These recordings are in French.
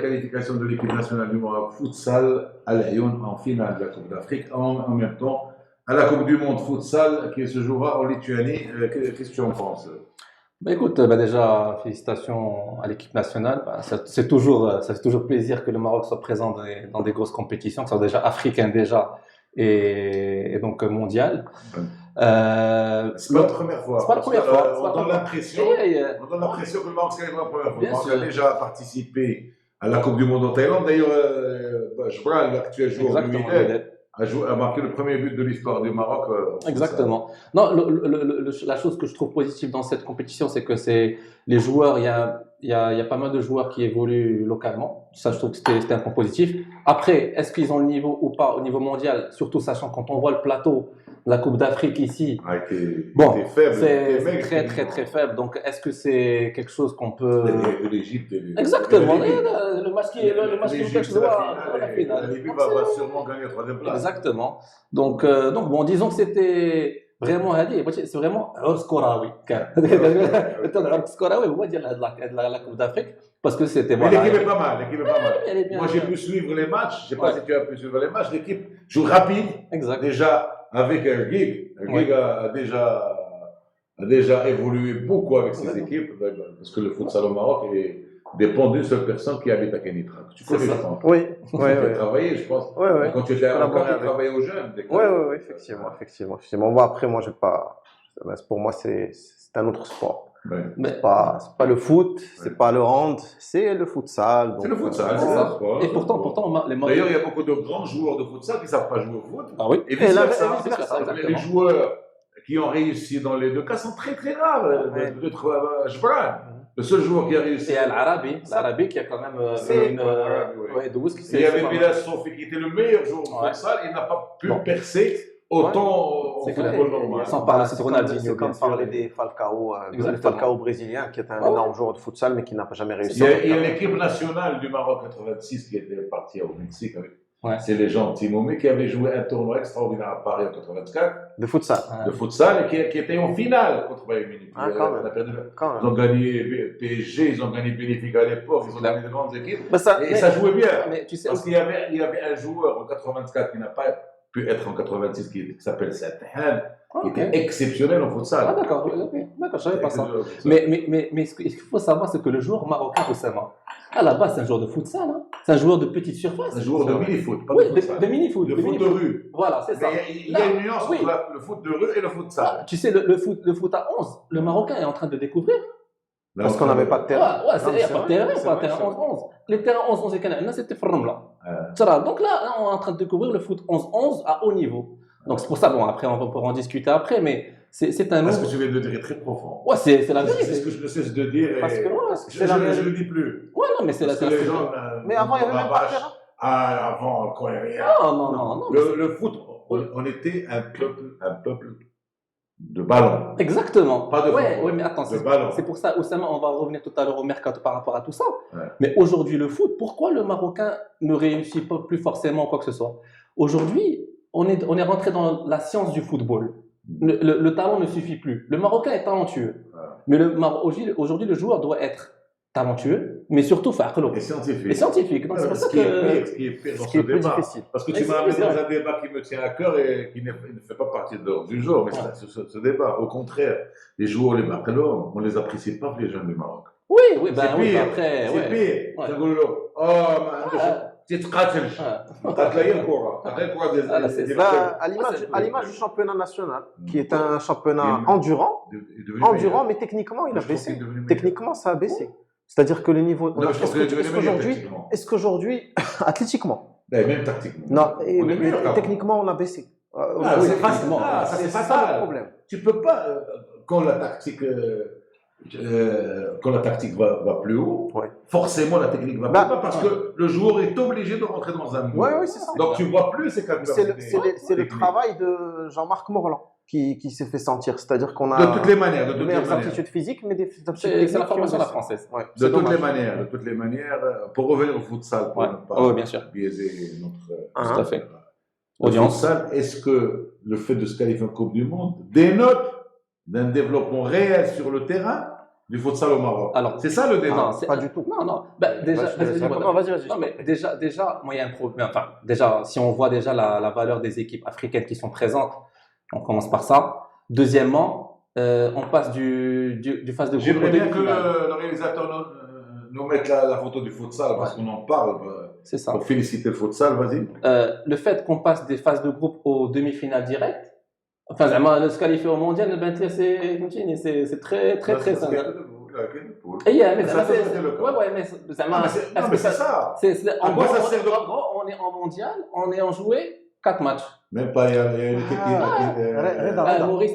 qualification de l'équipe nationale du Maroc futsal à Lyon en finale de la Coupe d'Afrique, en même temps à la Coupe du Monde futsal qui se jouera en Lituanie. Qu'est-ce que tu en penses? Bah écoute, bah déjà, félicitations à l'équipe nationale. Bah, ça fait toujours plaisir que le Maroc soit présent dans des grosses compétitions, que ce soit déjà africain déjà et donc mondial. C'est pas la première fois. C'est pas la première fois. On donne l'impression que le Maroc, c'est la première fois. Le Maroc a déjà participé à la Coupe du Monde en Thaïlande. D'ailleurs, Jebral, l'actuel joueur du Wydad, a marqué le premier but de l'histoire du Maroc. Exactement. Non, la chose que je trouve positive dans cette compétition, c'est que les joueurs, il y a pas mal de joueurs qui évoluent localement. Ça, je trouve que c'était un point positif. Après, est-ce qu'ils ont le niveau ou pas au niveau mondial, surtout sachant quand on voit le plateau de la Coupe d'Afrique ici, c'est très faible. Donc, est-ce que c'est quelque chose qu'on peut... L'Égypte. Exactement. Le match qui nous voit à la finale. La Libye va sûrement gagner la troisième place. Exactement. Donc bon, disons que c'était vraiment c'est vraiment Skoraoui. Skoraoui, on va dire la Coupe d'Afrique, parce que c'était Mais l'équipe est pas mal. Moi, j'ai pu suivre les matchs. Je ne sais pas si tu as pu suivre les matchs. L'équipe joue rapide. Exact. Déjà avec Ergig. Ergig a déjà évolué beaucoup avec ses équipes, parce que le futsal au Maroc dépend d'une seule personne qui habite à Kenitra. Tu connais ça? Oui. Tu as travaillé, je pense. Quand tu étais encore, tu travaillais aux jeunes. Oui, effectivement. Bon, après, moi, pour moi, c'est un autre sport. Ouais. C'est pas le foot, c'est pas le hand, c'est le futsal. C'est le futsal, c'est ça. Et pourtant, d'ailleurs, il y a beaucoup de grands joueurs de futsal qui ne savent pas jouer au foot. Ah oui. Et vice-versa. Les joueurs qui ont réussi dans les deux cas sont très rares. Le seul joueur qui a réussi. Et l'Arabi qui a quand même il y avait Bilal Sofi qui était le meilleur joueur de futsal, il n'a pas pu percer autant au football normal. Sans parler de Ronaldinho. C'est comme parler des Falcao, Falcao brésilien, qui est un énorme joueur de futsal, mais qui n'a jamais réussi. Il y a l'équipe nationale du Maroc 86 qui était partie au Mexique avec ces légendes Timomé qui avait joué un tournoi extraordinaire à Paris en 84. De futsal. De futsal et qui était en finale contre Bayern Munich. Ils ont gagné PSG, ils ont gagné Benfica à l'époque, ils ont gagné de grandes équipes. Et ça jouait bien. Mais tu sais, parce qu'il y avait un joueur en 84 qui n'a pas pu être en 86 qui s'appelle Satehan, qui était exceptionnel en futsal. Ah d'accord, je savais pas ça. Mais ce qu'il faut savoir, c'est que le joueur marocain, Oussama, à la base, c'est un joueur de futsal. C'est un joueur de petite surface. Un joueur de mini-foot, pas de futsal. De mini-foot. De foot de rue. Voilà, c'est ça. Il y a une nuance entre le foot de rue et le futsal. Tu sais, le foot à 11, le Marocain est en train de découvrir. Parce qu'on n'avait pas de terrain. Il n'y a pas de terrain, pas de terrain 11-11. Les terrains 11-11 et Canada, c'était Ferramla. Donc là, on est en train de découvrir le foot 11-11 à haut niveau. Donc c'est pour ça, bon, après, on pourra en discuter après, mais c'est un... Parce que tu viens de dire est très profond. Ouais, c'est la vérité. C'est ce que je ne cesse de dire. Parce que je ne le dis plus. Ouais, non, mais c'est la vérité. Mais avant, il n'y avait même pas de terrain. Avant, quand il y avait rien. Non. Le foot, on était un peuple de ballon. Exactement. Pas de ouais, mais attends, c'est pour ça, Oussama, on va revenir tout à l'heure au mercato par rapport à tout ça. Ouais. Mais aujourd'hui, le foot, pourquoi le Marocain ne réussit pas plus forcément quoi que ce soit? Aujourd'hui, on est rentré dans la science du football. Le talent ne suffit plus. Le Marocain est talentueux. Ouais. Mais aujourd'hui, le joueur doit être talentueux, mais surtout et scientifique. Donc c'est pour ça ce qui est pire dans ce débat. Difficile. Parce que tu m'as amené dans un débat qui me tient à cœur et qui ne fait pas partie du jour, mais ce débat. Au contraire, les joueurs, les Marocains, on ne les apprécie pas, les jeunes du Maroc. Oui, c'est pire. Après, c'est pire. À l'image du championnat national, qui est un championnat endurant, mais techniquement, il a baissé. Techniquement, ça a baissé. C'est-à-dire que le niveau. Est-ce qu'aujourd'hui, athlétiquement? Même tactiquement. Non, techniquement, on a baissé. C'est ça le problème. Tu ne peux pas, quand la tactique va plus haut, forcément la technique va plus bas parce que le joueur est obligé de rentrer dans un moule. Oui, c'est ça. Donc tu ne vois plus ces capacités. C'est le travail de Jean-Marc Morland qui s'est fait sentir. C'est-à-dire qu'on a de toutes les manières, des aptitudes physiques, mais des aptitudes c'est la formation à la française. De toutes les manières, pour revenir au futsal, pour ne pas biaiser notre tout à fait. Audience. Est-ce que le fait de se qualifier en Coupe du Monde dénote d'un développement réel sur le terrain du futsal au Maroc. Alors, c'est ça le débat. Non, pas du tout. Non. Ben, déjà, vas-y. Non, mais déjà, moi, il y a un problème. Enfin, déjà, si on voit déjà la valeur des équipes africaines qui sont présentes, on commence par ça. Deuxièmement, on passe du phase de groupe. J'aimerais bien que le réalisateur nous mette la photo du futsal parce qu'on en parle. C'est ça. Pour féliciter le futsal, vas-y. Le fait qu'on passe des phases de groupe aux demi-finales directes, enfin, se qualifier au mondial, c'est très simple. C'est ça. En gros, on est en mondial, on est en joué 4 matchs. Même pas, il y a une équipe qui. Maurice,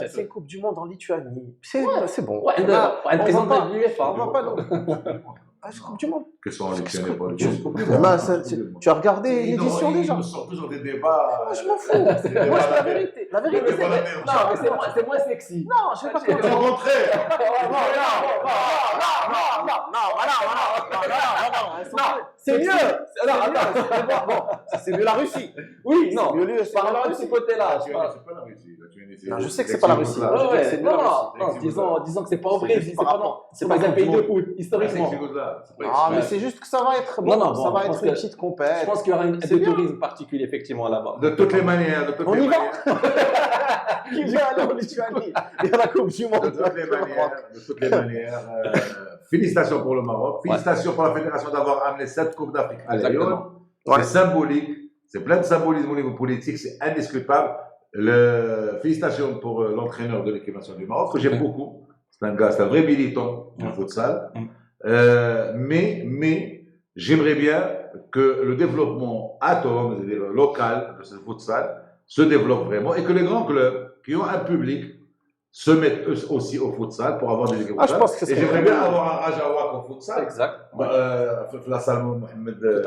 c'est une Coupe du Monde en Lituanie. C'est bon. On va pas. C'est Coupe du Monde. Que sont en Lituanie pour tu as regardé l'édition déjà? Ils sortent toujours des débats. Moi, je m'en fous. Moi, c'est la vérité. La vérité, c'est moins sexy. Non, je sais pas au contraire. C'est mieux. C'est mieux la Russie. Oui, non. C'est mieux de ce côté-là. C'est pas la Russie. Je sais que c'est pas la Russie. Non, disons que c'est pas au Brésil. C'est pas un pays de foot, historiquement. Ah, mais c'est juste que ça va être bon. Ça va être une petite compète. Je pense qu'il y aura un tourisme particulier, effectivement, là-bas. De toutes les manières. On y va. Qui veut aller en Lituanie? Il y a la Coupe du Monde. De toutes les manières. Félicitations pour le Maroc. Félicitations pour la fédération d'avoir amené cette Coupe d'Afrique à Lyon. C'est symbolique. C'est plein de symbolisme au niveau politique. C'est indiscutable. Félicitations pour l'entraîneur de l'équipe nationale du Maroc, que j'aime beaucoup. C'est un vrai militant du futsal. Mais j'aimerais bien que le développement atome, c'est-à-dire local de ce futsal, se développe vraiment et que les grands clubs qui ont un public se mettent eux aussi au futsal pour avoir des équipes. Je pense que et j'aimerais bien avoir un Rajawak au futsal. Exact. La salle Mohamed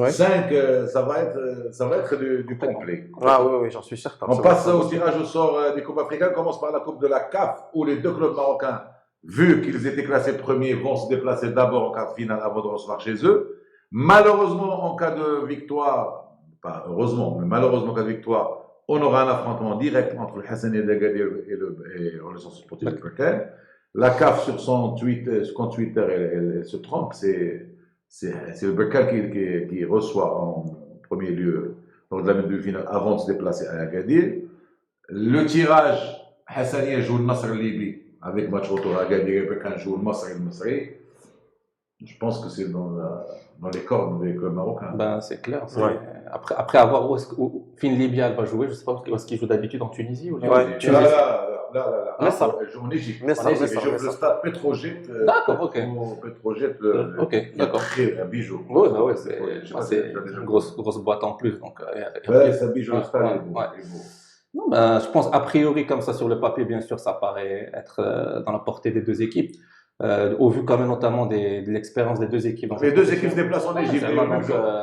5, ça va être du complet. Ah oui, j'en suis certain. On passe au tirage au sort des Coupes africaines. On commence par la Coupe de la CAF où les deux clubs marocains, vu qu'ils étaient classés premiers, vont se déplacer d'abord en quart de finale avant de recevoir chez eux. Malheureusement, en cas de victoire, pas heureusement, mais malheureusement en cas de victoire, on aura un affrontement direct entre le Hassania d'Agadir et le centre sportif de Berkane. La CAF sur son compte Twitter, elle se trompe. C'est le Berkane qui reçoit en premier lieu lors de la demi-finale avant de se déplacer à Agadir. Le tirage, Hassania joue le Nasr Libi avec match retour à Agadir et Berkane joue le Masri. Je pense que c'est dans les cordes des clubs marocains. Ben, c'est clair. Après avoir où Fin Libya va jouer, je ne sais pas où est-ce qu'il joue d'habitude en Tunisie ou là. En Égypte. Je joue le stade Petrojet. D'accord, ok. Petrojet, ok, d'accord. Un bijou. Oui, c'est une grosse boîte en plus. C'est un bijou, le stade. Non, ben, je pense, a priori, comme ça sur le papier, bien sûr, ça paraît être dans la portée des deux équipes. Au vu quand même notamment de l'expérience des deux équipes. Les deux équipes se déplacent en Égypte.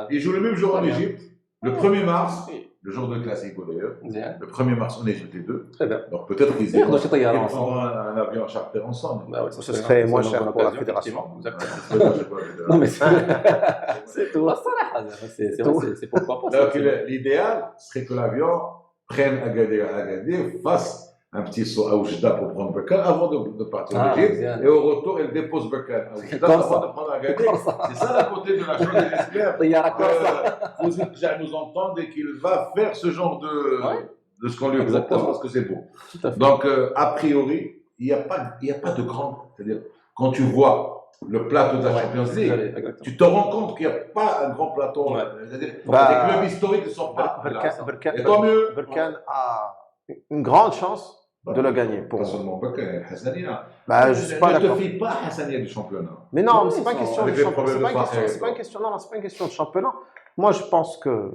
Ils jouent le même jour en Égypte, le 1er mars, le jour de Classico d'ailleurs. Le 1er mars en Égypte, les deux. Très bien. Donc peut-être qu'ils prendront un avion charter ensemble. Ce serait moins cher pour la fédération. Non, mais c'est tout. C'est pourquoi pas. L'idéal serait que l'avion prenne Agadir, fasse un petit saut à Oujda pour prendre Berkane avant de partir en Égypte. Et au retour, elle dépose Berkane à Oujda avant de prendre Agadir. C'est ça la côté de la chose des experts. Vous déjà nous entendre et qu'il va faire ce genre de ce qu'on lui propose parce que c'est beau. Donc, a priori, il n'y a pas de grand. C'est-à-dire, quand tu vois le plateau de la Champions League, tu te rends compte qu'il n'y a pas un grand plateau. C'est-à-dire, les clubs historiques ne sont pas là. Et tant mieux. Berkane a une grande chance de le gagner pour pas seulement Berkane, Hassania. Je suis pas d'accord. Ne te fie pas Hassania du championnat. Mais non, c'est pas une question de championnat. C'est pas une question de championnat. Moi, je pense que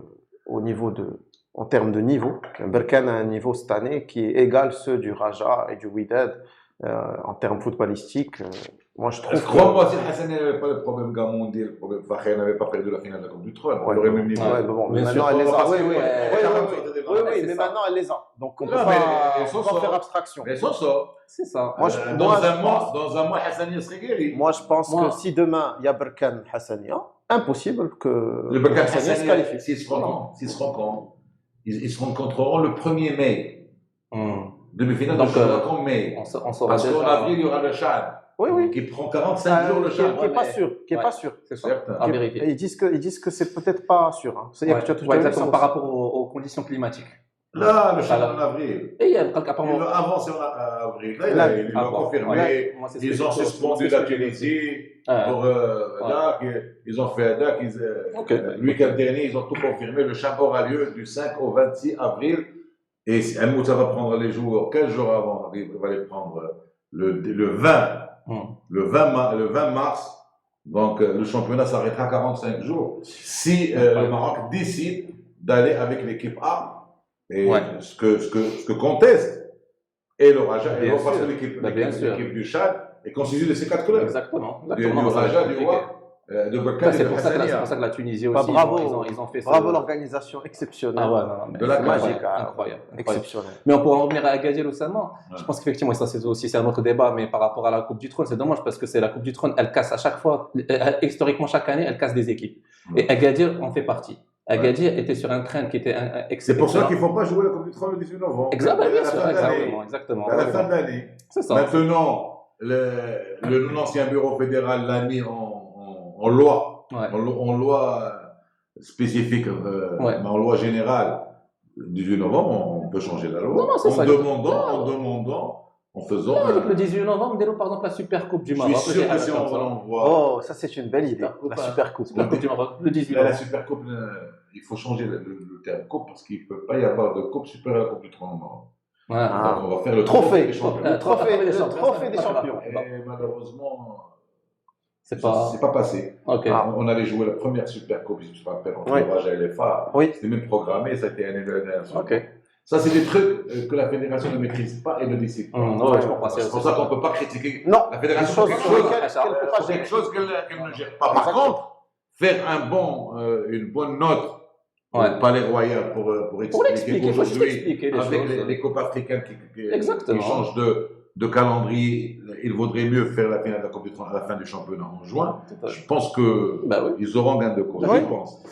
en termes de niveau, Berkane a un niveau cette année qui est égal ceux du Raja et du Wydad en termes footballistiques. Moi, je trouve. Crois-moi, si Hassania n'avait pas le problème Gamondi, le problème Fakher n'avait pas perdu la finale de la Coupe du Trône, on aurait même niveau. Mais maintenant, elle les a. Oui, mais maintenant, elle les a. Donc, on peut pas faire abstraction. Mais ça. C'est ça. Dans un mois, Hassania serait guéri. Moi, je pense que si demain, il y a Berkane Hassania, impossible que le Berkane Hassania se qualifie. S'ils se rencontreront le 1er mai. Demi-finale, Donc, en mai. On saura Parce qu'en déjà. avril, il y aura le Chan. Oui. Qui prend 45 jours le Chan. Qui n'est pas sûr. Qui est pas sûr. C'est ça. Certain. À vérifier. Et ils disent que c'est peut-être pas sûr. Hein. C'est-à-dire que tu as tout exactement, par rapport aux conditions climatiques. Là, le Chan en avril. Et il y a Ils l'ont avancé en avril. Là, ils l'ont confirmé. Ouais. Ils ont suspendu la Tunisie. Pour ils ont fait un DAC. Le week-end dernier, ils ont tout confirmé. Le Chan aura lieu du 5 au 26 avril. Et Moussa va prendre les jours 15 jours avant. Il va les prendre le 20. Le 20 mars. Donc, le championnat s'arrêtera 45 jours. Si le Maroc décide d'aller avec l'équipe A. Et ce que conteste et le Raja, et non parce que l'équipe du Tchad est constituée de ces 4 clubs. Exactement. Du Raja, du Roi, de Berkane et de Hassania. C'est pour ça que la Tunisie aussi, ils ont fait ça. Bravo l'organisation exceptionnelle. Ah ouais, de la magique, incroyable. Exceptionnel. Mais on pourra revenir à Agadir seulement. Je pense qu'effectivement, ça c'est un autre débat, mais par rapport à la Coupe du Trône, c'est dommage parce que c'est la Coupe du Trône, elle casse à chaque fois, historiquement chaque année, elle casse des équipes. Et Agadir en fait partie. Agadir était sur un train qui était exceptionnel. C'est pour ça qu'il ne faut pas jouer la Coupe du Trône le 18 novembre. Exactement. À la fin de l'année. C'est ça. Maintenant, l'ancien bureau fédéral l'a mis en loi. En loi spécifique, en loi générale. Le 18 novembre, on peut changer la loi. En demandant. En faisant. Avec le 18 novembre, dès par exemple la Super Coupe du Maroc. Je suis sûr que si on l'envoie. Oh, ça c'est une belle idée. La Super Coupe. La Coupe du Maroc, le 18 novembre. La Super Coupe, il faut changer le terme coupe parce qu'il ne peut pas y avoir de coupe supérieure à la Coupe du Trône au Maroc. Donc on va faire le trophée des champions. Le trophée des champions. Et malheureusement, c'est pas passé. On allait jouer la première Super Coupe, je me rappelle, entre le Raja et les Phares. C'était même programmé, ça a été annulé l'année dernière. Ça, c'est des trucs que la fédération ne maîtrise pas et ne décide pas. C'est pour ça qu'on ne peut pas critiquer la fédération. C'est quelque chose qu'elle ne gère pas. Par contre, faire une bonne note au Palais Royal pour expliquer aujourd'hui, avec les coupes africaines qui changent de calendrier, il vaudrait mieux faire la finale de la Coupe du Trône à la fin du championnat en juin. Je pense qu'ils auront gain de cause, je pense.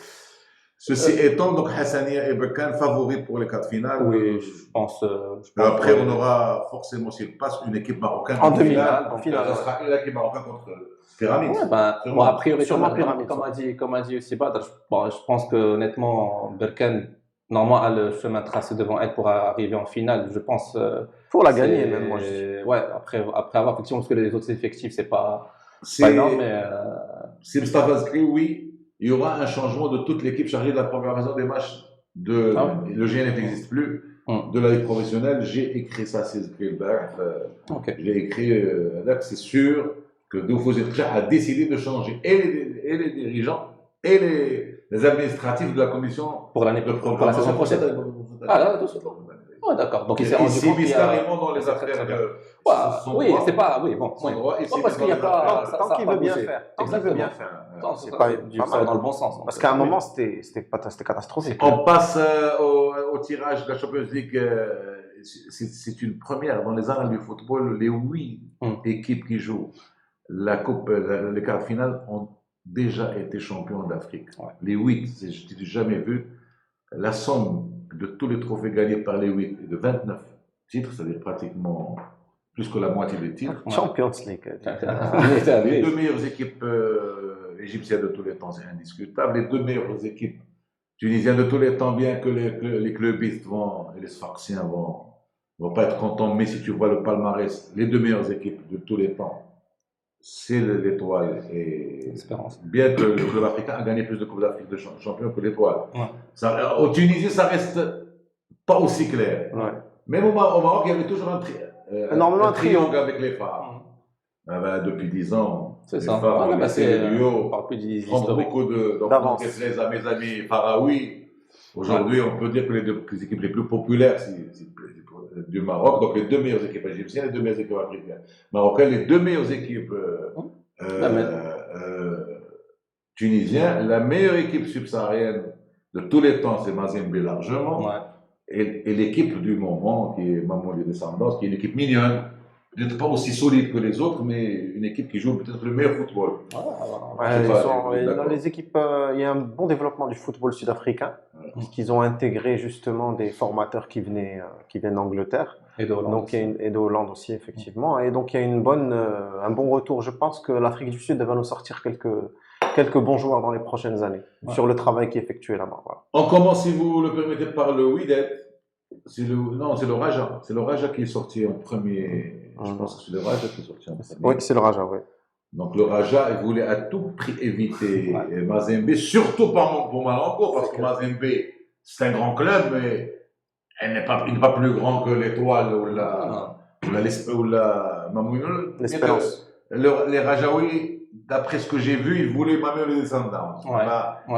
Ceci étant, donc Hassania et Berkane favoris pour les 4 finales. Oui, je pense. Après, on aura forcément, s'il passe, une équipe marocaine en demi-finale. Ça sera une équipe marocaine contre Pyramide. A priori, comme a dit aussi Badr, je pense que honnêtement, Berkane, normalement, a le chemin tracé devant elle pour arriver en finale. Je pense. Pour la gagner, même moi. Après avoir effectivement, parce que les autres effectifs, c'est pas énorme, mais. Si Mustafa Zkri, oui. Il y aura un changement de toute l'équipe chargée de la programmation des matchs. Le GNF n'existe plus. De la Ligue professionnelle, j'ai écrit ça, c'est écrit le bar. J'ai écrit c'est sûr que Doufouzi a décidé de changer et les dirigeants et les administratifs de la commission pour la saison prochaine. Tout ça. D'accord. Donc il s'est rendu compte carrément dans les affaires de. Oui, c'est pas. Oui, bon. Parce qu'il n'y a pas. Tant qu'il veut bien faire. Tant qu'il veut bien faire. C'est pas dans le bon sens. Parce qu'à un moment, c'était catastrophique. On passe au tirage de la Champions League. C'est une première dans les annales du football. Les 8 équipes qui jouent la coupe, les quarts de finale ont déjà été champions d'Afrique. Les 8, je n'ai jamais vu. La somme de tous les trophées gagnés par les 8 est de 29 titres, c'est-à-dire pratiquement plus que la moitié des titres. Champions League. Les 2 meilleures équipes égyptiennes de tous les temps, c'est indiscutable. Les 2 meilleures équipes tunisiennes de tous les temps, bien que les clubistes et les sfaxiens vont pas être contents, mais si tu vois le palmarès, les 2 meilleures équipes de tous les temps, c'est l'Étoile et l'Espérance. Bien que le club africain a gagné plus de Coupes d'Afrique de champions que l'Étoile. Au Tunisie, ça reste pas aussi clair. Même au Maroc, il y avait toujours un triangle avec les Phares. Depuis 10 ans, c'est les ça. Phares, c'est le duo. On parle plus des prendre beaucoup d'avance. Mes amis Faraoui. Aujourd'hui, on peut dire que les équipes les plus populaires du Maroc, donc les 2 meilleures équipes égyptiennes, les 2 meilleures équipes africaines. Marocaines, les 2 meilleures équipes tunisiennes, la meilleure équipe subsaharienne de tous les temps, c'est Mazembe largement. Et l'équipe du moment, qui est Mamoudou Descendance, qui est une équipe mignonne, peut-être pas aussi solide que les autres, mais une équipe qui joue peut-être le meilleur football. Dans les équipes, il y a un bon développement du football sud-africain, puisqu'ils ont intégré justement des formateurs qui viennent d'Angleterre. Et de Hollande. Donc, et de Hollande aussi, effectivement. Et donc, il y a un bon retour. Je pense que l'Afrique du Sud va nous sortir quelques bons joueurs dans les prochaines années, sur le travail qui est effectué là-bas. Voilà. On commence, si vous le permettez, par le Wydad. Non, c'est le Raja. C'est le Raja qui est sorti en premier. Je pense que c'est le Raja qui est sorti en premier. Oui, c'est le Raja, oui. Donc le Raja, il voulait à tout prix éviter Mazembe, surtout pas pour Malango, parce que Mazembe, c'est un grand club, mais il n'est pas plus grand que l'Étoile ou la Mamouinoul. L'Espérance. Les Rajaouis, d'après ce que j'ai vu, ils voulaient même les descendants.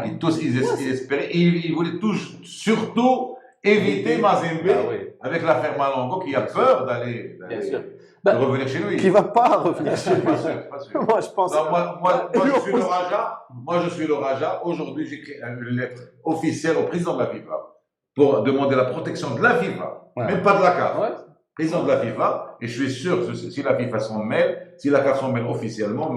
Ils espéraient, ils voulaient surtout éviter Mazembe avec l'affaire Malango qui a peur d'aller de revenir chez lui. Qui ne va pas revenir chez lui. Pas sûr. Moi, je pense. Moi, je suis le Raja. Moi, je suis le Raja. Aujourd'hui, j'écris une lettre officielle au président de la FIFA pour demander la protection de la FIFA, même pas de la CAF. Président de la FIFA, et je suis sûr que si la FIFA s'en mêle, si la CAF s'en mêle officiellement, on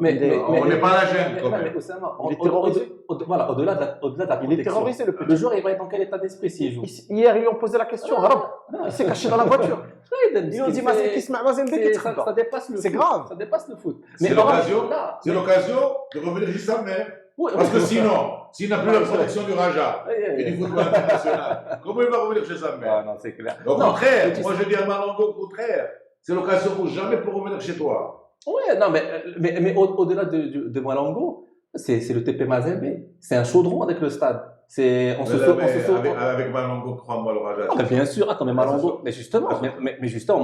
n'est pas à la gêne. Il est terrorisé. Voilà, au-delà de la protection. Il est terrorisé, le joueur, il va être dans quel état d'esprit s'il joue? Hier, ils lui ont posé la question. Il s'est caché dans la voiture. Ils ont dit Mazembe qui ça dépasse le foot. C'est grave. Ça dépasse le foot. C'est l'occasion de revenir juste sa mère. Parce que sinon, s'il n'a plus la protection du Raja et du football international, comment il va revenir chez sa mère? Non, c'est clair. Au contraire, moi je dis à Malango, au contraire, c'est l'occasion pour jamais pour revenir chez toi. Ouais, non, mais au-delà de Malango, c'est le TP Mazembe. C'est un chaudron avec le stade. Avec Malango, crois-moi, le Raja. Ah, bien sûr, attends, mais Malango, mais justement,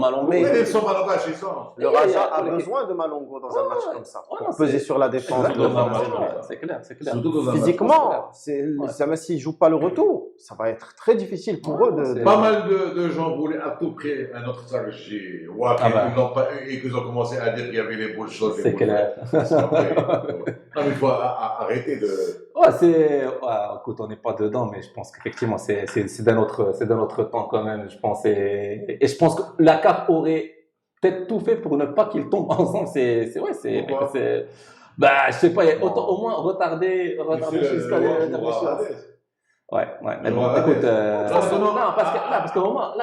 Malango. Mais ils sont Malango à chez ça. Le Raja a besoin de Malongo dans un match comme ça, pour peser sur la défense. C'est clair. Physiquement, s'ils ne jouent pas le retour, ça va être très difficile pour eux. Pas mal de gens voulaient à tout prix un autre Sarchi, et qu'ils ont commencé à dire qu'il y avait les boules chaudes. C'est clair. Non, mais il faut arrêter de. Écoute, on n'est pas dedans, mais je pense qu'effectivement, c'est d'un autre temps quand même, je pense. Et je pense que la CAF aurait peut-être tout fait pour ne pas qu'ils tombent ensemble. Je sais pas, au moins retarder jusqu'à les dernières choses. Ouais, mais bon, écoute, parce qu'au moment,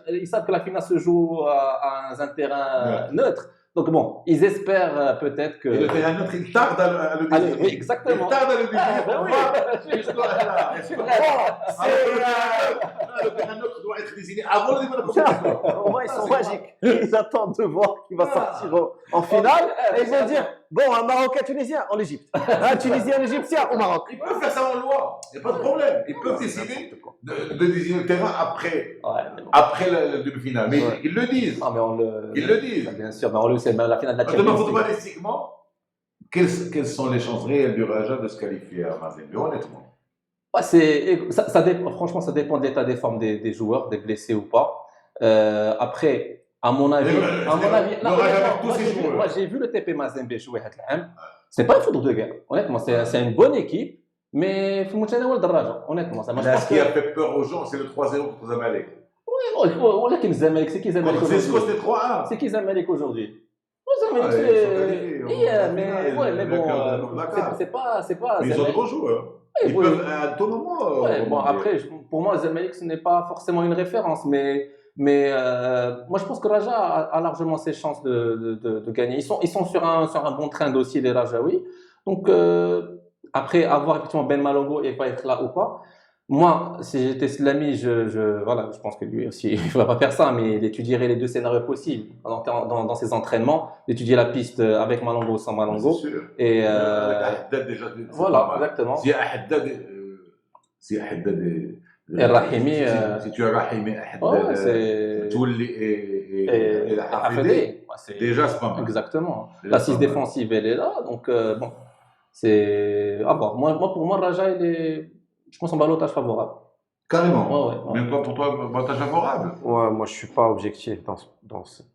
ils savent que la finale se joue à un terrain neutre. Donc bon, ils espèrent peut-être que. Et le terrain neutre, il tarde à le désigner. Oui, exactement. Il tarde à le désigner. Le terrain neutre doit être désigné avant le début de la compétition. Au moins, ils sont magiques. Ils attendent de voir qui va sortir en finale. Et ils vont dire bon, un Marocain-Tunisien en Égypte. Un Tunisien-Égyptien au Maroc. Ils peuvent faire ça en loi. Il n'y a pas de problème. Ils peuvent décider de désigner le terrain après la demi-finale. Mais ils le disent. Ils le disent. Bien sûr, mais on le sait, la finale de la Champions League. Footballistiquement, quelles sont les chances réelles du Raja de se qualifier à Mazembe, honnêtement? Franchement, ça dépend de l'état des formes des joueurs, des blessés ou pas. Après, à mon avis, moi j'ai vu le TP Mazembe jouer cette année. C'est pas un foudre de guerre. Honnêtement, c'est une bonne équipe, mais il faut montrer le Raja. Honnêtement, ça marche. Ce qui a fait peur aux gens, c'est le 3-0 contre Zamalek. Oui, on l'a qui Zamalek, c'est qui Zamalek aujourd'hui? C'était 3-1. C'est qui Zamalek aujourd'hui? Mais bon, c'est pas. Ils ont de bons joueurs. Ils peuvent à tout moment. Bon, après, pour moi, Zamalek, ce n'est pas forcément une référence, mais moi, je pense que Raja a largement ses chances de gagner. Ils sont sur un bon train aussi, les Rajaouis. Donc, après, avoir effectivement Ben Malongo et pas être là ou pas. Moi, si j'étais Slamy, je pense que lui aussi, il ne va pas faire ça, mais il étudierait les deux scénarios possibles dans ses entraînements, d'étudier la piste avec Malongo ou sans Malongo. C'est sûr. Et déjà, voilà, exactement. Si Haddad Rahimi, si tu as Rahimi, Touli et Hafidi, déjà c'est pas mal. Exactement. L'assise défensive, elle est là, donc bon, c'est à voir. Pour moi, Raja, je pense en ballottage favorable. Carrément. Même toi, pour toi, ballottage favorable. Ouais, moi je suis pas objectif dans cette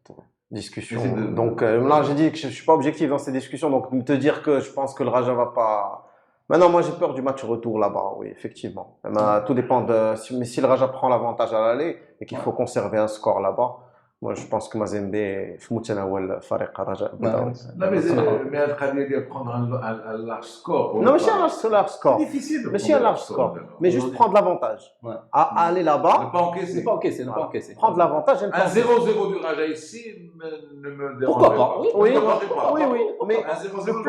discussion. Donc là, j'ai dit que je suis pas objectif dans ces discussions. Donc te dire que je pense que le Raja va pas. Maintenant, moi j'ai peur du match retour là-bas. Oui, effectivement. Tout dépend mais si le Raja prend l'avantage à l'aller et qu'il faut conserver un score là-bas, Moi, je pense que Mazembe في متناول فريق الرجاء البيضاوي. لا مي القضيه ديال prendre un large score. Non, ماشي un large score. C'est difficile. Machine un large score. Mais juste prendre l'avantage. À aller là-bas. Ne pas encaisser. Ne pas encaisser. Prendre l'avantage. Un 0-0 du Raja ici ne me dérange Pourquoi pas? Oui. Mais Un 0-0 le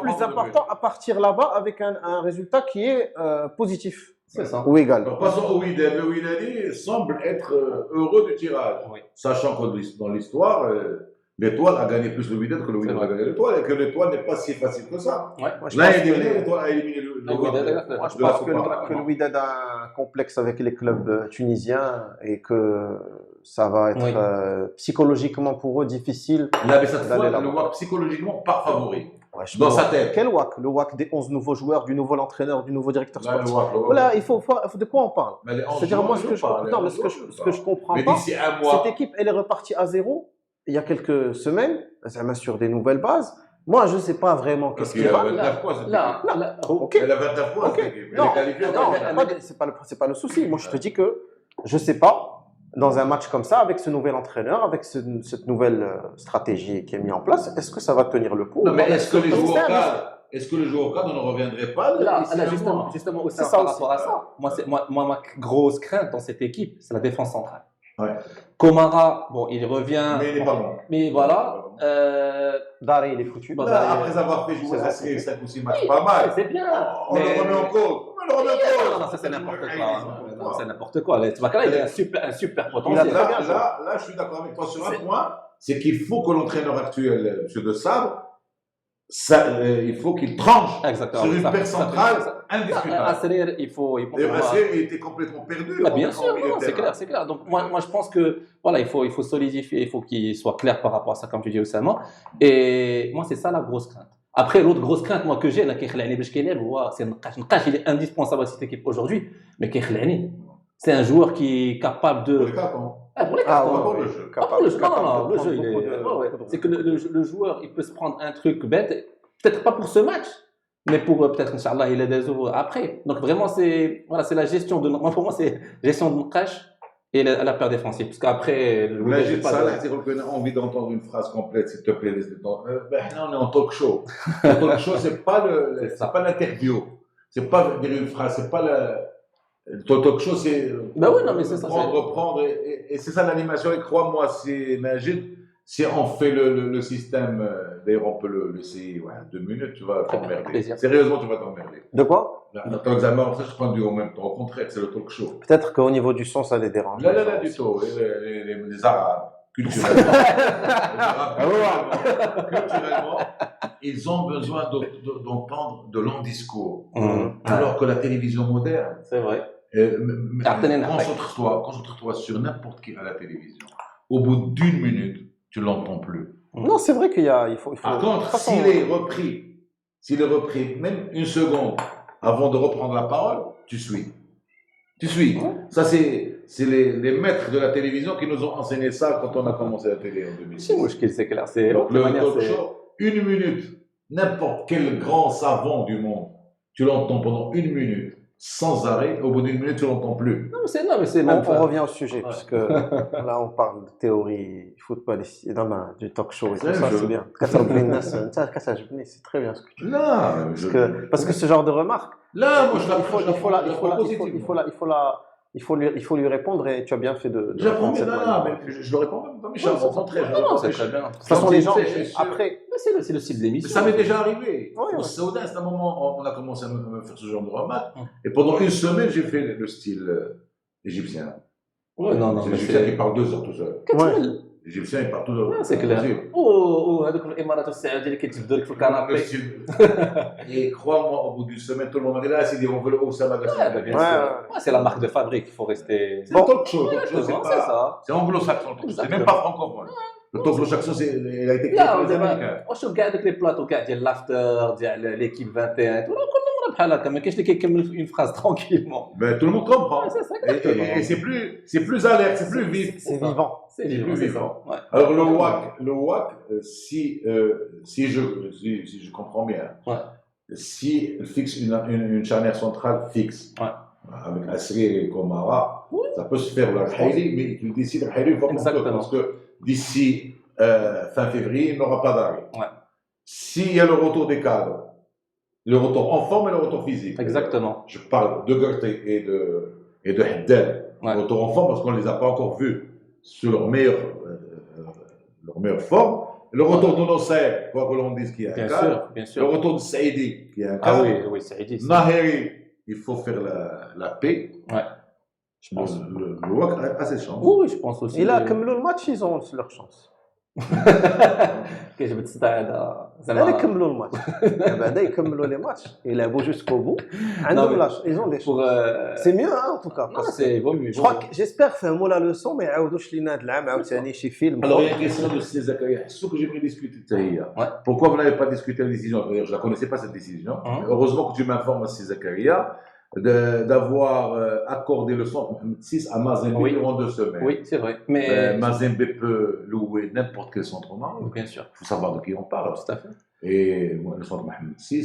plus important, à partir là-bas avec un résultat qui est positif. C'est ça. Ou égal. Alors, passons au Wydad. Le Wydadi semble être heureux du tirage. Oui. Sachant que dans l'histoire, l'Étoile a gagné plus le Wydad que le Wydad a gagné l'Étoile et que l'Étoile n'est pas si facile que ça. Ouais. L'année dernière, l'Étoile a éliminé le Wydad. Moi, je pense que le Wydad a un complexe avec les clubs tunisiens et que ça va être psychologiquement pour eux difficile. Là, mais cette fois, le WAC psychologiquement pas favori. Ouais, dans sa tête. Quel WAC? Le WAC des 11 nouveaux joueurs, du nouveau entraîneur, du nouveau directeur sportif. WAC. Voilà, il faut de quoi on parle? C'est-à-dire, moi, ce que je comprends pas, cette équipe, elle est repartie à zéro il y a quelques semaines, sur des nouvelles bases. Moi, je ne sais pas vraiment qu'est-ce qu'il y a. Ok. Elle a 29 points. Non, c'est pas le souci. Moi, je te dis que je ne sais pas. Dans un match comme ça, avec ce nouvel entraîneur, avec cette nouvelle stratégie qui est mise en place, est-ce que ça va tenir le coup? Non, mais est-ce que les joueurs au cadre ne reviendraient pas justement aussi par rapport à ça. Moi, ma grosse crainte dans cette équipe, c'est la défense centrale. Ouais. Komara, bon, il revient. Mais il n'est pas bon. Mais voilà. Dari, il est foutu. Après avoir fait jouer Zassé 5 ou 6 matchs pas mal. C'est bien. On le remet en cause. Non, ça c'est n'importe quoi. Non, c'est n'importe quoi. Tabakala, il a un super potentiel. Là, je suis d'accord avec toi sur un point, c'est qu'il faut que l'entraîneur actuel, M. De Sabre, il faut qu'il tranche sur une paire centrale indiscutable. Asserir, il faut. Asserir, il était complètement perdu. Bien sûr, c'est clair. Donc moi, je pense que voilà, il faut solidifier, il faut qu'il soit clair par rapport à ça, comme tu dis Oussama. Et moi, c'est ça la grosse crainte. Après, l'autre grosse crainte moi que j'ai, c'est Nkash, il est indispensable à cette équipe aujourd'hui, mais Kekhlani, c'est un joueur qui est capable de. Pour les cartons. Pour les cartons. Pas pour le jeu. Non, le jeu, il est. C'est que le joueur, il peut se prendre un truc bête, peut-être pas pour ce match, mais pour peut-être, Inch'Allah, il est des œuvres après. Donc vraiment, c'est la gestion de. Pour moi, c'est gestion de Nkash et la paire défensive. Parce qu'après. On a envie d'entendre une phrase complète, s'il te plaît. On est en talk show. Le talk show, c'est pas l'interview. C'est pas dire une phrase, c'est pas le talk show, c'est. Oui, non, mais c'est ça. Reprendre. Et c'est ça l'animation. Et crois-moi, c'est Majid. Si on fait le système, d'ailleurs on peut l'essayer 2 minutes, tu vas t'emmerder. Sérieusement, tu vas t'emmerder. De quoi? Ton examen, en fait, je prends du en même temps. Au contraire, c'est le talk show. Peut-être qu'au niveau du son, ça les dérange. Là, du tout. Les Arabes, culturellement, ils ont besoin d'entendre de longs discours. Alors que la télévision moderne, c'est vrai. Concentre-toi sur n'importe qui à la télévision. Au bout d'1 minute, tu l'entends plus. Non, c'est vrai qu'il faut. Par contre, s'il est repris, même 1 seconde avant de reprendre la parole, tu suis. Ça, c'est les maîtres de la télévision qui nous ont enseigné ça quand on a commencé la télé en 2006. C'est clair. Donc, le talk show, 1 minute, n'importe quel grand savant du monde, tu l'entends pendant 1 minute. Sans arrêt, au bout d'1 minute, tu l'entends plus. Non, mais c'est même. On revient au sujet, puisque là, on parle de théorie football ici, du talk show et tout ça, c'est bien. C'est très bien ce que tu dis. Parce que ce genre de remarque, il faut lui répondre et tu as bien fait de répondre cette manière. Je le réponds même pas, Michel, au contraire. Non, c'est très bien. De toute façon, les gens, après. C'est le style de l'émission. Ça m'est déjà arrivé. Au Soudan, c'est un moment où on a commencé à me faire ce genre de remarques. Et pendant 1 semaine, j'ai fait le style égyptien. C'est l'Égyptien qui parle 2 heures tout seul. L'Égyptien, il parle 2 heures. C'est clair. هذوك الامارات السعوديه اللي كيتجبدوا لك في الكنابي. Et crois-moi, au bout d'1 semaine, tout le monde m'a dit là, c'est on veut le Oussama Gassama. C'est la marque de fabrique, il faut rester. C'est le talk show. C'est ça. C'est anglo-saxon. C'est même pas francophone. Le talk show chaque il a été créé par les Américains. وشوف كاع هذوك لي بلاطو كاع ديال لافتر ديال ليكيب 21 كلهم بحال هكا ما كاينش اللي كيكمل اون فراز ترانكيلمون. Mais tout le monde comprend. Et c'est plus alerte, c'est plus vif. C'est vivant. C'est plus vivant. Alors le WAC, si je comprends bien, si il fixe une charnière centrale fixe, avec Asrir et Komara, ça peut se faire. Le Haïli, mais il décide le Haïli, il faut parce que d'ici fin février, il n'aura pas d'arrêt. Ouais. S'il y a le retour des cadres, le retour en forme et le retour physique. Exactement. Je parle de Goethe et de Haddad. Le retour en forme parce qu'on ne les a pas encore vus sur leur meilleure forme. Le retour de Nosser, quoi que l'on dise qu'il y a un cadre. Bien sûr. Le retour de Saïdi, qui est un cadre. Ah oui, Saïdi. Naheri, il faut faire la paix. Ouais. Je pense. Le WAC a ses chances. Oui, je pense aussi. Et là, comme le match, ils ont leur chance. كيجبد الصداع زعما يكملوا الماتش بعدا يكملوا لي ماتش يلعبوا jusqu'au bout عندهم لاش ils ont des chances c'est mieux en tout cas c'est mieux je crois que j'espère فهموا la leçon ما يعاودوش لينا هذا العام عاوتاني شي فيلم. Alors il y a une question de Sidi Zakaria ce que j'aimerais discuter pourquoi vous n'avez pas discuté la décision, d'ailleurs je la connaissais pas cette décision, heureusement que tu m'informes Sidi Zakaria d'avoir accordé le centre Mohamed VI à Mazembe durant 2 semaines. Oui, c'est vrai. Mais Mazembe peut louer n'importe quel centre au Maroc. Bien sûr. Il faut savoir de qui on parle. Tout à fait. Et le centre Mohamed VI,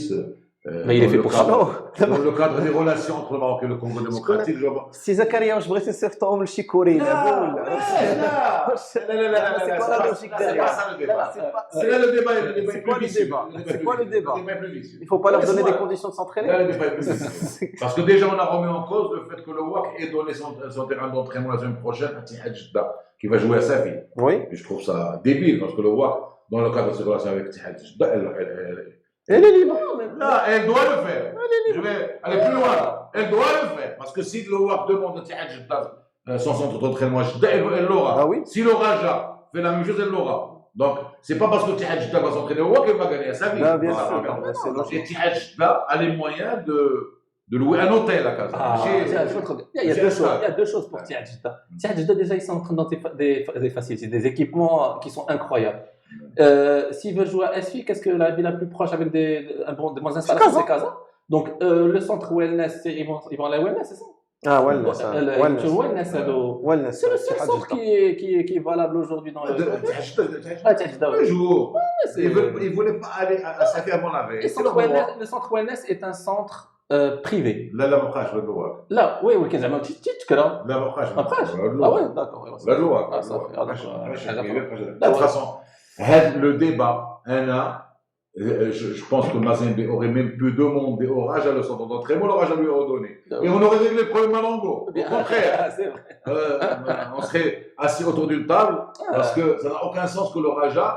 il est fait pour ça. Dans le cadre des relations entre le Maroc et le Congo démocratique, je vois. Si Zakaria, je voudrais صيفطهم لشي كوري يلعبوا لا c'est là le débat c'est quoi le débat il faut pas leur donner des conditions de s'entraîner. Parce que déjà on a remis en cause le fait que le WAC ait donné son terrain d'entraînement la semaine prochaine à Tihad Jeddah qui va jouer à sa vie. Oui. Et je trouve ça débile parce que le WAC dans le cadre de ses relations avec Tihad Jeddah elle est libre. Là, elle doit le faire. Je vais aller plus loin. Elle doit le faire. Parce que si le WAC demande à Tihad Jeddah son centre d'entraînement, elle l'aura. Ah oui. Si le Raja fait la même chose, elle l'aura. Donc, c'est pas parce que Tihad Jeddah va s'entraîner au WAC qu'elle va gagner à sa vie. Là, bien sûr. Et Tihad Jeddah a les moyens de louer un hôtel à Casa. Il y a deux choses pour Tihad Jeddah. Tihad Jeddah, déjà, ils sont en train de des facilités, des équipements qui sont incroyables. S'ils veulent jouer à SFI, qu'est-ce que la ville la plus proche avec des bonnes installations, c'est Casa. Donc, le centre wellness, ils vont aller à wellness, c'est ça? Ah, wellness. C'est le seul centre qui est valable aujourd'hui dans le. Ils ne voulaient pas aller à Safi avant la veille. Le centre wellness est un centre privé. Là, la Mokash, le Louak. Là, oui, qui est un petit là. La Mokash. Ah ouais, d'accord. La Louak. De toute façon, le débat, je pense que Mazembe aurait même pu demander au Raja le centre d'entraînement, le Raja lui aurait donné. Et on aurait réglé le problème Malongo. Au contraire, on serait assis autour d'une table parce que ça n'a aucun sens que le Raja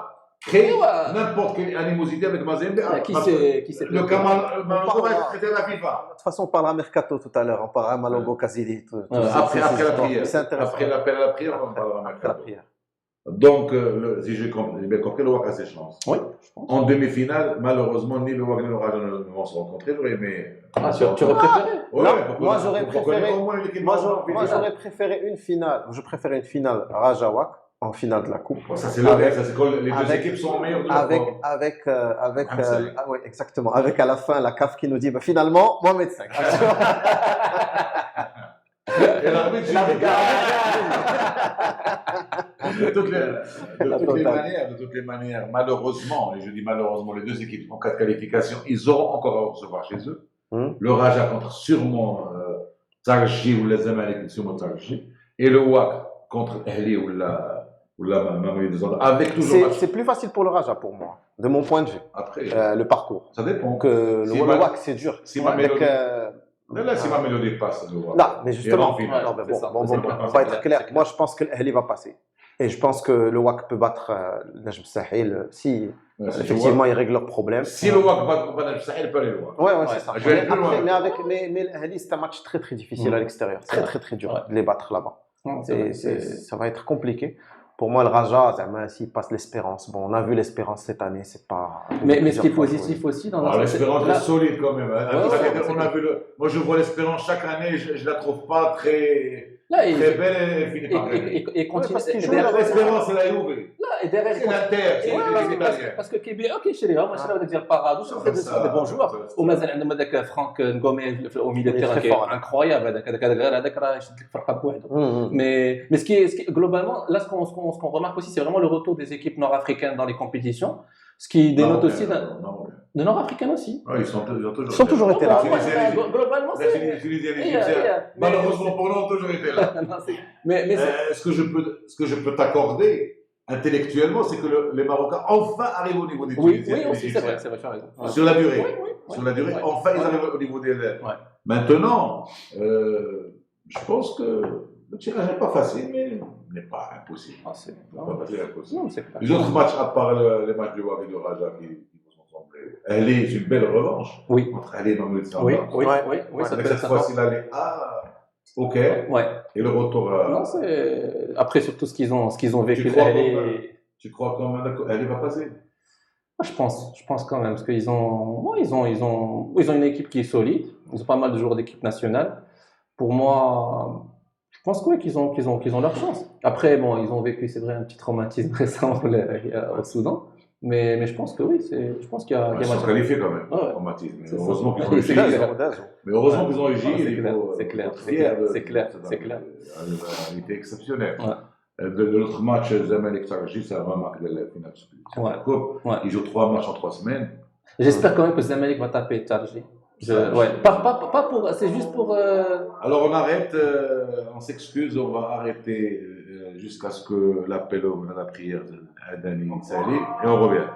crée n'importe quelle animosité avec Mazembe. Qui sait le Kamal Malongo va être traité à la FIFA. De toute façon, on parlera mercato tout à l'heure, on parlera Malongo Kazili. Après la prière. Après l'appel à la prière, on parlera mercato. Donc, si j'ai bien compris, le WAC a ses chances. Oui, je pense. En demi-finale, malheureusement, ni le WAC ni le Raja ne vont se rencontrer, mais. Tu aurais préféré? Moi, j'aurais préféré une finale. Je préfère une finale Raja-WAC en finale de la Coupe. Ça, c'est l'honnête, ça, c'est quand les deux équipes sont meilleures de oui, exactement. Avec à la fin la CAF qui nous dit finalement, Mohamed V. Et l'arbitre, de toutes les manières, malheureusement, et je dis malheureusement, les deux équipes en cas de qualification, ils auront encore à recevoir chez eux. Le Raja contre sûrement Tarji ou les Zamalek, sûrement Tarji, et le WAC contre Ahli ou la Mamouille des Andes, avec toujours. C'est plus facile pour le Raja pour moi, de mon point de vue. Après, le parcours. Ça dépend. Que le WAC, c'est dur. Là, si ma mélodie passe, je vois. Non, mais justement, on va être clair. Moi, je pense que l'Ahli va passer. Et je pense que le WAC peut battre Najm Sahel si effectivement ils règlent leurs problèmes. Si le WAC bat Najm Sahel, il peut aller loin. Ouais, c'est ça. Mais l'Ahli, c'est un match très très difficile à l'extérieur. Très dur de les battre là-bas. Ça va être compliqué. Pour moi, le Raja, s'il passe l'Espérance, bon, on a vu l'Espérance cette année, c'est pas. Mais ce qui est positif aussi dans l'Espérance est solide quand même. On a vu moi, je vois l'Espérance chaque année, je la trouve pas très belle et elle finit par gagner. Et continue. L'Espérance, elle a ouvert. Et derrière, c'est l'Inter, parce que KBA, ok, chez les hommes, je vais dire Paradou, c'est des bons joueurs. Au Mazal, on a avec Franck Ngomé au milieu de terrain qui est incroyable. Mais ce qui est globalement, là, ce qu'on remarque aussi, c'est vraiment le retour des équipes nord-africaines dans les compétitions. Ce qui dénote aussi De Nord-Africains aussi. Ils sont toujours été là. Globalement, c'est. Les Tunisiens, les Égyptiens, malheureusement pour nous, ont toujours été là. Ce que je peux t'accorder maintenant, c'est que les Marocains enfin arrivent au niveau des Tunisiens. Oui, aussi, c'est vrai, tu as raison. Sur la durée. Sur la durée, enfin, ils arrivent au niveau des élèves. Maintenant, je pense que le tirage n'est pas facile, mais n'est pas impossible. Les autres matchs, à part les matchs de Wagner et de Raja qui vous ont semblé, elle est une belle revanche entre elle et Mamelou Samba. Oui. Cette fois-ci, l'aller ok. Et le retour à. Non, c'est. Après, surtout ce qu'ils ont vécu. Tu crois quand même qu'elle va passer? Je pense quand même, parce qu'ils ont une équipe qui est solide. Ils ont pas mal de joueurs d'équipe nationale. Pour moi, je pense qu'ils ont leur chance. Après, bon, ils ont vécu, c'est vrai, un petit traumatisme récent au Soudan. Mais je pense que oui, je pense qu'il y a. Ils sont qualifiés quand même, traumatisme. Heureusement qu'ils ont réussi. Mais heureusement qu'ils ont réussi. C'est clair. Il était exceptionnel. De l'autre match, Zamalek Tarji, ça va marquer la finale de la Coupe. Ils jouent 3 matchs en 3 semaines. J'espère quand même que Zamalek va taper Tarji. Pas pour. C'est juste pour. Alors on arrête, on s'excuse, on va arrêter jusqu'à ce que l'appel à la prière d'Adani Saïli et on revient.